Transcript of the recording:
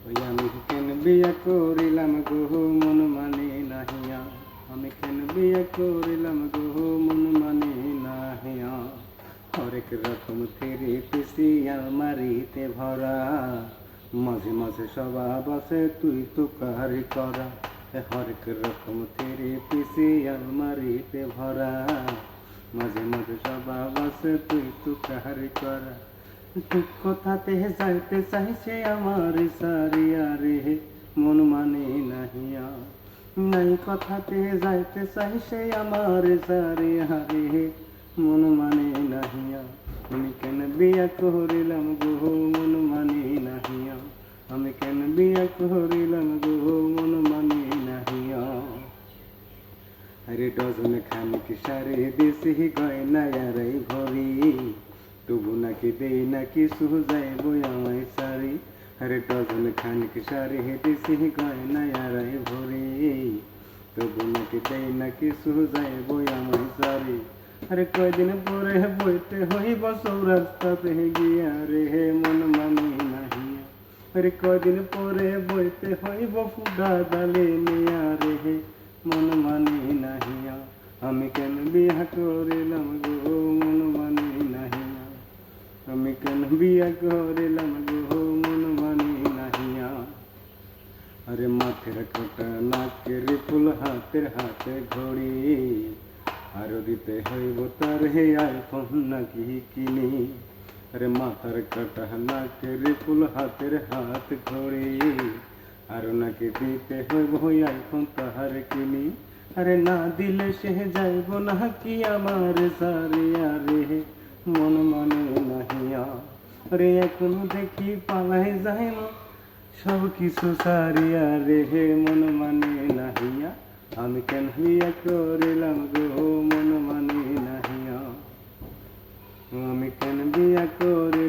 ওই আমি কেন বিয়া করিলাম গো মন মানে নাহিয়া, আমি কেন বিয়া করিলাম গো মন মানে নাহিয়া। হরেক রকম তেরে পিসি আলমারিতে ভরা, মাঝে মাঝে স্বভাব আছে তুই তো কাহারি করা। হরেক রকম তেরে পিসি আলমারিতে ভরা, মাঝে মাঝে স্বভাব আছে তুই তো কাহারি করা। তুই কোথাতে যাইতে চাইছে আমার সারিয়া রে মন মানে নাহিয়া, নাই কথাতে যাইতে চাইছে আমার সারিয়া রে মন মানে নাহিয়া। আমি কেন বিয়া করিলাম গো মন মানে নাহিয়া, আমি কেন বিয়া করিলাম গো মন মানে নাহিয়া। আরে ডজন খানিক সারে দেশি গয়না আরাই ভরি, তবু নাকি দেই নাকি সুজাইব আমায় সারি। আরে ডজন খানিক সারে দেশি গয়না আরাই ভরি, তবু নাকি দেই নাকি সুজাইব আমায় সারি। আরে কয়দিন পরে বইতে হইব চৌরাস্তাতে গিয়া রে মন মানে নাহিয়া। আরে কয়দিন পরে বইতে হইব ফুডা ডালে নিয়া রে মন মানে নাহিয়া। আমি কেন বিয়া করিলাম গো মন মানে নাহিয়া, আমি কেন বিয়া করিলাম গো মন মানে নাহিয়া। আরে মাথের কাটা নাকের ফুল হাতের হাতে ঘড়ি, আরো দিতে হইব তার হে আইফোন নাকি কিনি। আরে মাথার কাটা নাকের ফুল হাতের হাত ঘড়ি, আরো নাকি দিতে হইব আইফোন তাহার কিনি। আরে না দিলে সে যাইব না কি আমার সারিয়া রে মন মানে নাহিয়া। আরে এখনো দেখি পালাই যায় না সব কিছু সারিয়া রে মন মানে নাহিয়া। আমি কেন বিয়া করিলাম গো মন মানে নাহিয়া, আমি কেন বিয়া করি